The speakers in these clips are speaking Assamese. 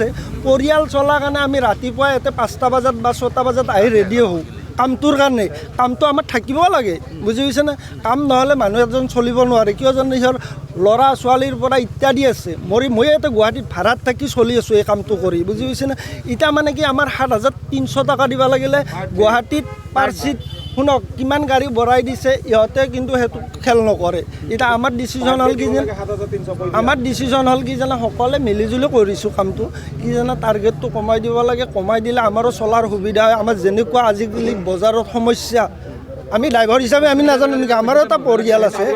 আছে পৰিয়াল চলাৰ কাৰণে আমি ৰাতিপুৱা ইয়াতে 5টা বজাত বা 6টা বজাত আহি ৰেডি হওঁ কামটোৰ কাৰণে কামটো আমাৰ থাকিব লাগে বুজি পাইছেনে কাম নহ'লে মানুহ এজন চলিব নোৱাৰে কিয় জানে সিহঁৰ ল'ৰা ছোৱালীৰ পৰা ইত্যাদি আছে মই ইয়াতে গুৱাহাটীত ভাড়াত থাকি চলি আছোঁ এই কামটো কৰি বুজি পাইছেনে এতিয়া মানে কি আমাৰ 7,300 টকা দিব লাগিলে গুৱাহাটীত পাৰ চিট শুনক কিমান গাড়ী বঢ়াই দিছে ইহঁতে কিন্তু সেইটো খেল নকৰে এতিয়া আমাৰ ডিচিশ্যন হ'ল কি যেন সকলোৱে মিলিজুলি কৰিছোঁ কামটো কি জানে টাৰ্গেটটো কমাই দিব লাগে কমাই দিলে আমাৰো চলাৰ সুবিধা হয় আমাৰ যেনেকুৱা আজিকালি বজাৰত সমস্যা আমি ড্ৰাইভাৰ হিচাপে আমি নাজানো নেকি আমাৰো এটা পৰিয়াল আছে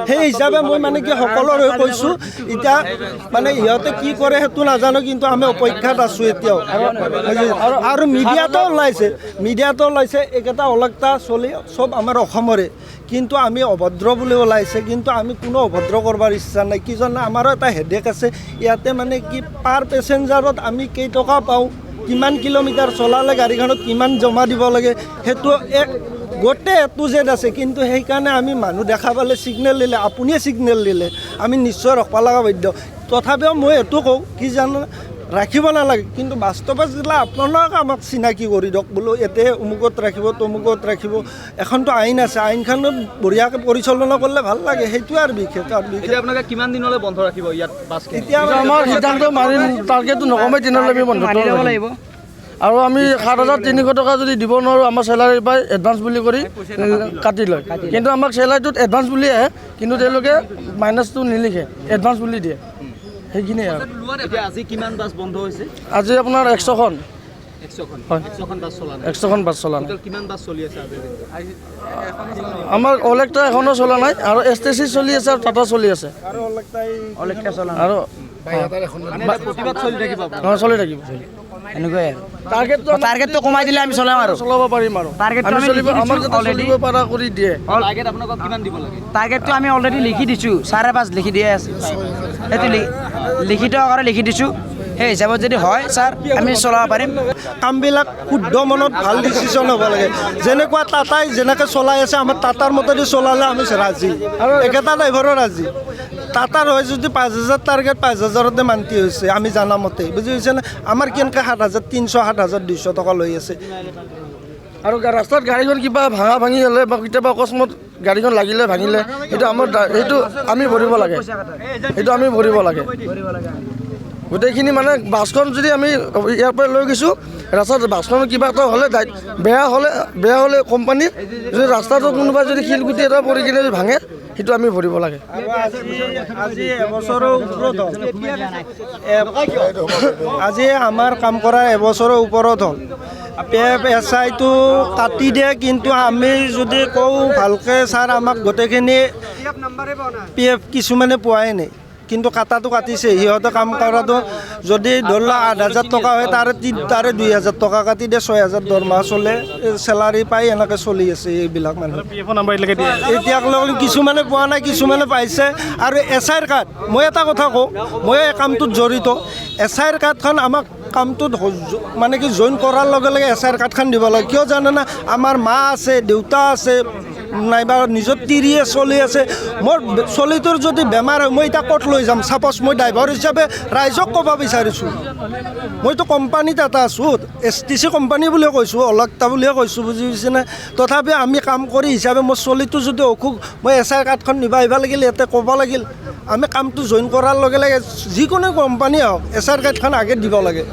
সেই হিচাপে মই মানে কি সকলোৰে কৈছোঁ এতিয়া মানে ইহঁতে কি কৰে সেইটো নাজানো কিন্তু আমি অপেক্ষাত আছোঁ এতিয়াও আৰু মিডিয়াতো ওলাইছে এইকেইটা অলগতা চলি চব আমাৰ অসমৰে কিন্তু আমি অভদ্ৰ বুলি ওলাইছে কিন্তু আমি কোনো অভদ্ৰ কৰিবৰ ইচ্ছা নাই কি জানে আমাৰো এটা হেডেক আছে ইয়াতে মানে কি পাৰ পেচেঞ্জাৰত আমি কেইটকা পাওঁ কিমান কিলোমিটাৰ চলালে গাড়ীখনত কিমান জমা দিব লাগে সেইটো এক গোটেই এটো জেড আছে কিন্তু সেইকাৰণে আমি মানুহ দেখা পালে ছিগনেল দিলে আপুনিয়ে ছিগনেল দিলে আমি নিশ্চয় ৰখাব লগা বাধ্য তথাপিও মই এইটো কওঁ কি জানো ৰাখিব নালাগে কিন্তু বাস্তৱত যিলা আপোনালোকে আমাক চিনাকি কৰি দিয়ক বোলো ইয়াতে অমুকত ৰাখিব তমুকত ৰাখিব এখনতো আইন আছে আইনখনত বঢ়িয়াকৈ পৰিচালনা কৰিলে ভাল লাগে সেইটোৱে আৰু বিশেষ আপোনালোকে কিমান দিনলৈ বন্ধ ৰাখিব ইয়াত বাছ এতিয়া আমাৰ সিদ্ধান্ত মাৰিম টাৰ্গেটটো নকমাই দিনলৈ আমি বন্ধ কৰিব লাগিব আৰু আমি 7,300 টকা যদি দিব নোৱাৰোঁ আমাৰ চেলাৰীৰ পৰাই এডভান্স বুলি কৰি কাটি লয় কিন্তু আমাক চেলাৰীটোত এডভান্স বুলি আহে কিন্তু তেওঁলোকে মাইনাছটো নিলিখে এডভান্স বুলি দিয়ে সেইখিনিয়ে আৰু আজি কিমান বাছ বন্ধ হৈছে আজি আপোনাৰ 100খন হয় 100খন বাছ চলা নাই কিমান বাছ চলি আছে আমাৰ অলেক্ট্ৰা এখনো চলা নাই আৰু STC চলি আছে আৰু টাটা চলি আছে আৰু চলি থাকিব এনেকুৱাই টাৰ্গেটটো কমাই দিলে আমি চলাম আৰু চলাব পাৰিম আৰু চলিব পৰা কৰি দিয়ে টাৰ্গেটটো আমি অলৰেডি লিখি দিছোঁ 5.5 লিখি দিয়া আছে সেইটো লিখিত আকাৰে লিখি দিছোঁ সেই হিচাপত যদি হয় ছাৰ আমি চলাব পাৰিম কামবিলাক শুদ্ধ মনত ভাল ডিচিশ্যন হ'ব লাগে যেনেকুৱা টাটাই যেনেকৈ চলাই আছে আমাৰ টাটাৰ মতেদি চলালে আমি ৰাজি আৰু একেটা ড্ৰাইভাৰো ৰাজি টাটাৰ হয় যদি 5,000 টাৰ্গেট 5,000তে মান্তি হৈছে আমি জানা মতে বুজি পাইছেনে আমাৰ কেনেকৈ 7,300 7,200 টকা লৈ আছে আৰু ৰাস্তাত গাড়ীখন কিবা ভাঙা ভাঙি হ'লে বা কেতিয়াবা অকস্মাত গাড়ীখন লাগিলে ভাঙিলে সেইটো আমাৰ সেইটো আমি ভৰিব লাগে গোটেইখিনি মানে বাছখন যদি আমি ইয়াৰ পৰা লৈ গৈছোঁ ৰাস্তাত বাছখন কিবা এটা হ'লে বেয়া হ'লে কোম্পানীৰ যদি ৰাস্তাটো কোনোবাই যদি শিলগুটি এটা পৰি কিনে যদি ভাঙে সেইটো আমি ভৰিব লাগে আজি আমাৰ কাম কৰা এবছৰৰ ওপৰত হ'ল PFSIটো কাটি দিয়ে কিন্তু আমি যদি কওঁ ভালকৈ ছাৰ আমাক গোটেইখিনি PF কিছুমানে পোৱাই নাই কিন্তু কাটাটো কাটিছে সিহঁতে কাম কৰাটো যদি ধৰি লওক 8,000 টকা হয় তাৰে 2,000 টকা কাটি দিয়ে 6,000 দৰমহা চলে চেলাৰী পাই এনেকৈ চলি আছে এইবিলাক মানুহ এতিয়ালৈকে কিছুমানে পোৱা নাই কিছুমানে পাইছে আৰু SIৰ কাৰ্ড মই এটা কথা কওঁ মই এই কামটোত জড়িত SIৰ কাৰ্ডখন আমাক কামটোত মানে কি জইন কৰাৰ লগে লগে SIৰ কাৰ্ডখন দিব লাগে কিয় জানেনে আমাৰ মা আছে দেউতা আছে নাইবা নিজৰ তিৰিয়ে চলি আছে মোৰ চলিটোৰ যদি বেমাৰ হয় মই এতিয়া ক'ত লৈ যাম ছাপ'জ মই ড্ৰাইভাৰ হিচাপে ৰাইজক ক'ব বিচাৰিছোঁ মইতো কোম্পানীত এটা আছোঁ STC কোম্পানী বুলিয়ে কৈছোঁ অলগতা বুলিয়ে কৈছোঁ বুজি পাইছেনে তথাপি আমি কাম কৰি হিচাপে মোৰ চলিটো যদি অসুখ মই SIৰ কাৰ্ডখন নিব আহিব লাগিল ইয়াতে ক'ব লাগিল আমি কামটো জইন কৰাৰ লগে লগে যিকোনো কোম্পানী হওক SIৰ কাৰ্ডখন আগে দিব লাগে